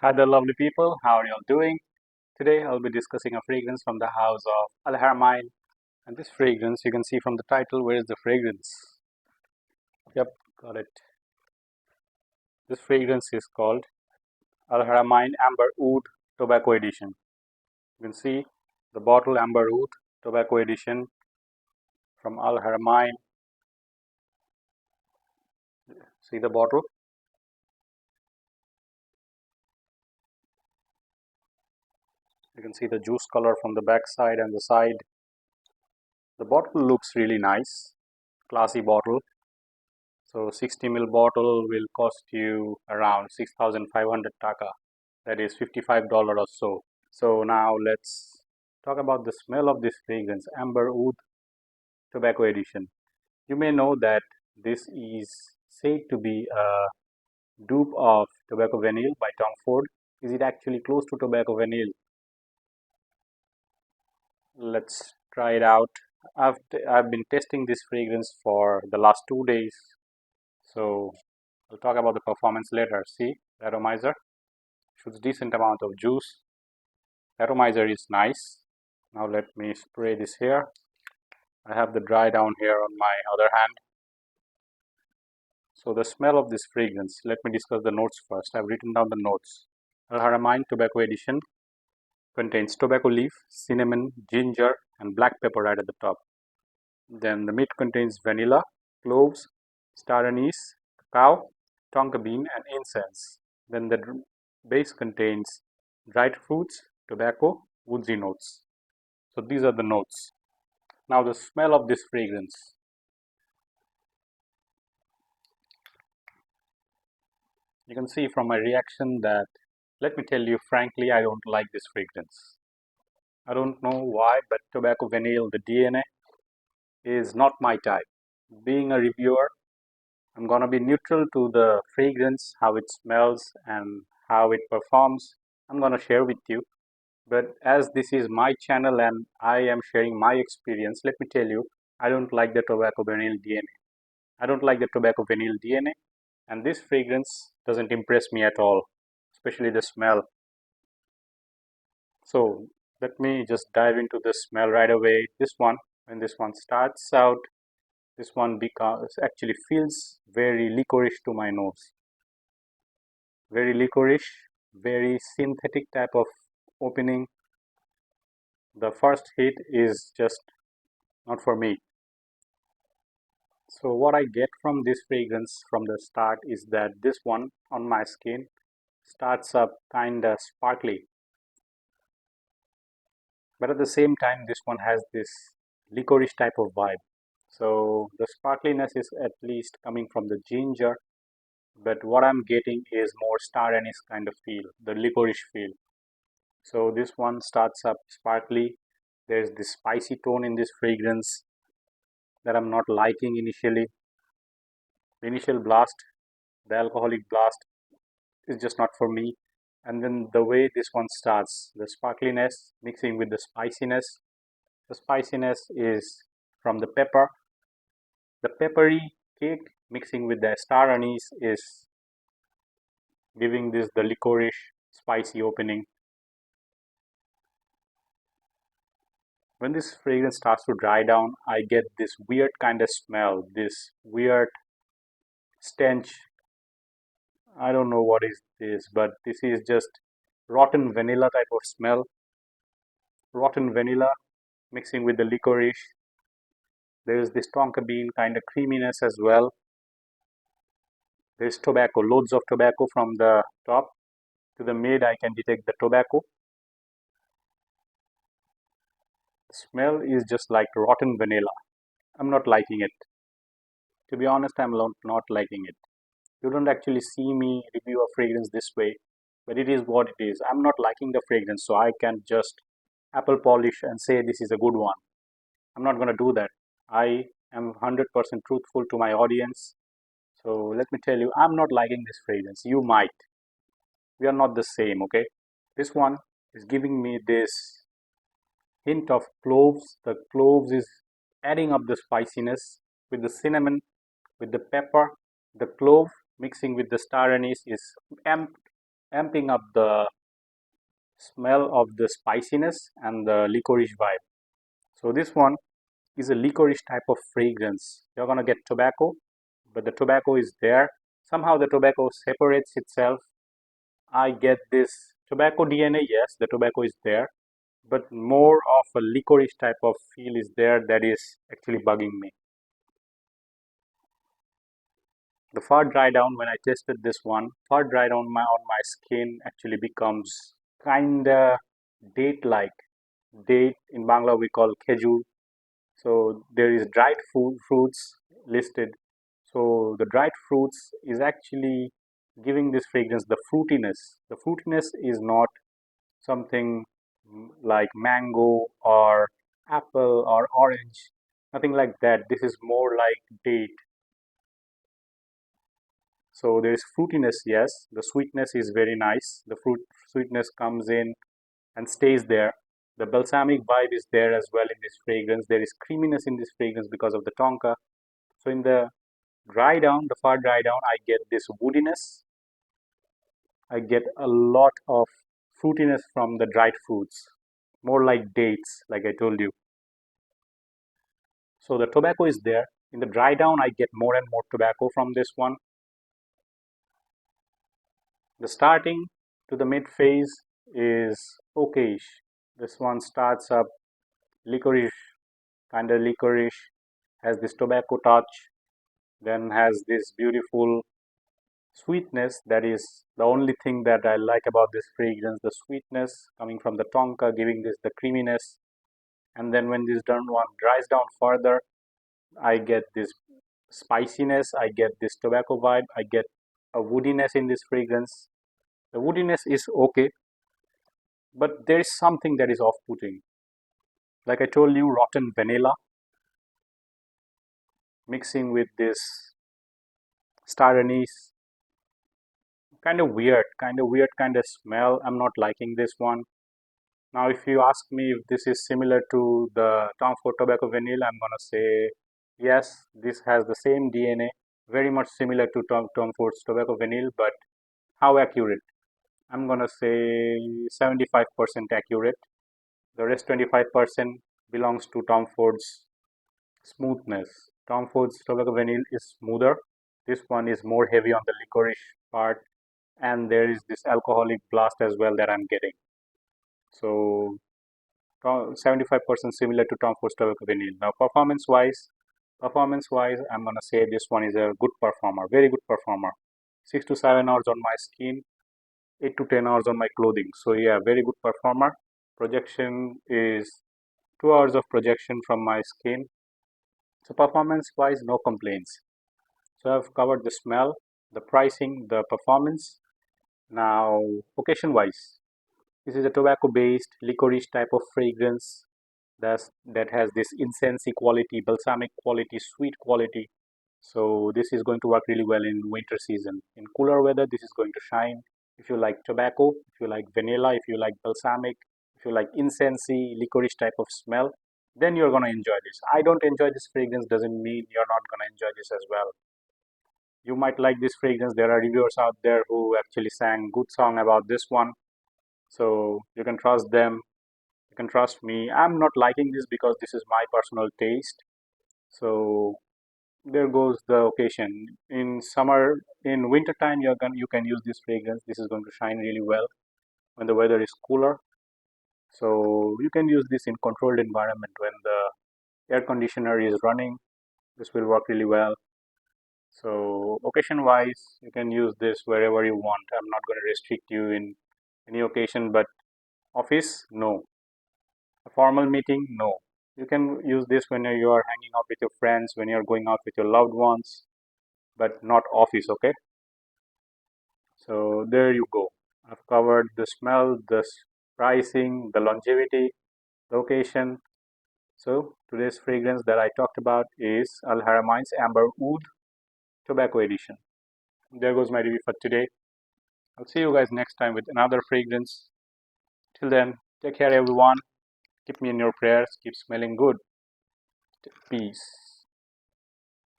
Hi there, lovely people. How are you all doing? Today, I'll be discussing a fragrance from the house of Haramain. And this fragrance, you can see from the title, where is the fragrance? Yep, got it. This fragrance is called Haramain Amber Oud Tobacco Edition. You can see the bottle Amber Oud Tobacco Edition from Haramain. See the bottle? You can see the juice color from the back side and the side. The bottle looks really nice, classy bottle. So 60 ml bottle will cost you around 6,500 taka. That is $55 or so. So now let's talk about the smell of this fragrance, Amber Oud Tobacco Edition. You may know that this is said to be a dupe of Tobacco Vanille by Tom Ford. Is it actually close to Tobacco Vanille? Let's try it out. I've been testing this fragrance for the last 2 days. So I'll talk about the performance later. See, the atomizer shows decent amount of juice. Atomizer is nice. Now let me spray this here. I have the dry down here on my other hand. So the smell of this fragrance, let me discuss the notes first. I've written down the notes. Haramain Tobacco Edition contains tobacco leaf, cinnamon, ginger, and black pepper right at the top. Then the mid contains vanilla, cloves, star anise, cacao, tonka bean, and incense. Then the base contains dried fruits, tobacco, woodsy notes. So these are the notes. Now the smell of this fragrance. You can see from my reaction that, let me tell you frankly, I don't like this fragrance. I don't know why, but tobacco vanille, the DNA, is not my type. Being a reviewer, I'm gonna be neutral to the fragrance, how it smells and how it performs. I'm gonna share with you. But as this is my channel and I am sharing my experience, let me tell you, I don't like the tobacco vanille DNA. I don't like the tobacco vanille DNA, and this fragrance doesn't impress me at all, especially the smell. So let me just dive into the smell right away. This one, when this one starts out, this one becomes actually feels very licorice to my nose. Very licorice, very synthetic type of opening. The first hit is just not for me. So what I get from this fragrance from the start is that this one on my skin starts up kinda sparkly, but at the same time this one has this licorice type of vibe. So the sparkliness is at least coming from the ginger, but what I'm getting is more star anise kind of feel, the licorice feel. So this one starts up sparkly. There's this spicy tone in this fragrance that I'm not liking initially. The initial blast, the alcoholic blast, is just not for me. And then the way this one starts, the sparkliness mixing with the spiciness. The spiciness is from the pepper. The peppery cake mixing with the star anise is giving this the licorice spicy opening. When this fragrance starts to dry down, I get this weird kind of smell, this weird stench. I don't know what is this, but this is just rotten vanilla type of smell. Rotten vanilla mixing with the licorice. There is this tonka bean kind of creaminess as well. There's tobacco, loads of tobacco from the top to the mid. I can detect the tobacco. The smell is just like rotten vanilla. I'm not liking it. To be honest, I'm not liking it. You don't actually see me review a fragrance this way, but it is what it is. I'm not liking the fragrance, so I can just apple polish and say this is a good one. I'm not going to do that. I am 100% truthful to my audience. So let me tell you, I'm not liking this fragrance. You might. We are not the same, okay? This one is giving me this hint of cloves. The cloves is adding up the spiciness with the cinnamon, with the pepper. The clove mixing with the star anise is amping up the smell of the spiciness and the licorice vibe. So this one is a licorice type of fragrance. You're gonna get tobacco, but the tobacco is there. Somehow the tobacco separates itself. I get this tobacco DNA, yes, the tobacco is there, but more of a licorice type of feel is there that is actually bugging me. The far dry down, when I tested this one, far dry down on my skin actually becomes kinda date like. Date in Bangla we call khejur. So there is dried fruits listed. So the dried fruits is actually giving this fragrance the fruitiness. The fruitiness is not something like mango or apple or orange, nothing like that. This is more like date. So there is fruitiness, yes. The sweetness is very nice. The fruit sweetness comes in and stays there. The balsamic vibe is there as well in this fragrance. There is creaminess in this fragrance because of the tonka. So in the dry down, the far dry down, I get this woodiness. I get a lot of fruitiness from the dried fruits, more like dates, like I told you. So the tobacco is there. In the dry down, I get more and more tobacco from this one. The starting to the mid phase is okayish. This one starts up licorice, kind of licorice, has this tobacco touch, then has this beautiful sweetness. That is the only thing that I like about this fragrance, the sweetness coming from the tonka, giving this the creaminess. And then when this done one dries down further, I get this spiciness, I get this tobacco vibe, I get a woodiness in this fragrance. The woodiness is okay, but there is something that is off-putting. Like I told you, rotten vanilla mixing with this star anise, kind of smell. I'm not liking this one. Now, if you ask me if this is similar to the Tom Ford Tobacco Vanille, I'm gonna say yes, this has the same DNA, very much similar to Tom Ford's Tobacco Vanille, but how accurate? I'm gonna say 75% accurate. The rest 25% belongs to Tom Ford's smoothness. Tom Ford's Tobacco Vanille is smoother. This one is more heavy on the licorice part, and there is this alcoholic blast as well that I'm getting. So 75% similar to Tom Ford's Tobacco Vanille. Now performance wise, I'm gonna say this one is a good performer, very good performer. 6 to 7 hours on my skin, 8 to 10 hours on my clothing. So yeah, very good performer. Projection is 2 hours of projection from my skin. So performance wise, no complaints. So I've covered the smell, the pricing, the performance. Now occasion wise, this is a tobacco based licorice type of fragrance that has this incensey quality, balsamic quality, sweet quality. So this is going to work really well in winter season. In cooler weather, this is going to shine. If you like tobacco, if you like vanilla, if you like balsamic, if you like incensey, licorice type of smell, then you're going to enjoy this. I don't enjoy this fragrance doesn't mean you're not going to enjoy this as well. You might like this fragrance. There are reviewers out there who actually sang good song about this one. So you can trust them. You can trust me. I'm not liking this because this is my personal taste. So there goes the occasion. In summer, in winter time, you can use this fragrance. This is going to shine really well when the weather is cooler. So you can use this in controlled environment when the air conditioner is running. This will work really well. So occasion wise, you can use this wherever you want. I'm not going to restrict you in any occasion, but office, no. A formal meeting, no. You can use this when you are hanging out with your friends, when you're going out with your loved ones, but not office, okay? So there you go. I've covered the smell, the pricing, the longevity, location. So today's fragrance that I talked about is Al Haramain's Amber Oud Tobacco Edition. There goes my review for today. I'll see you guys next time with another fragrance. Till then, take care everyone. Keep me in your prayers. Keep smelling good. Peace.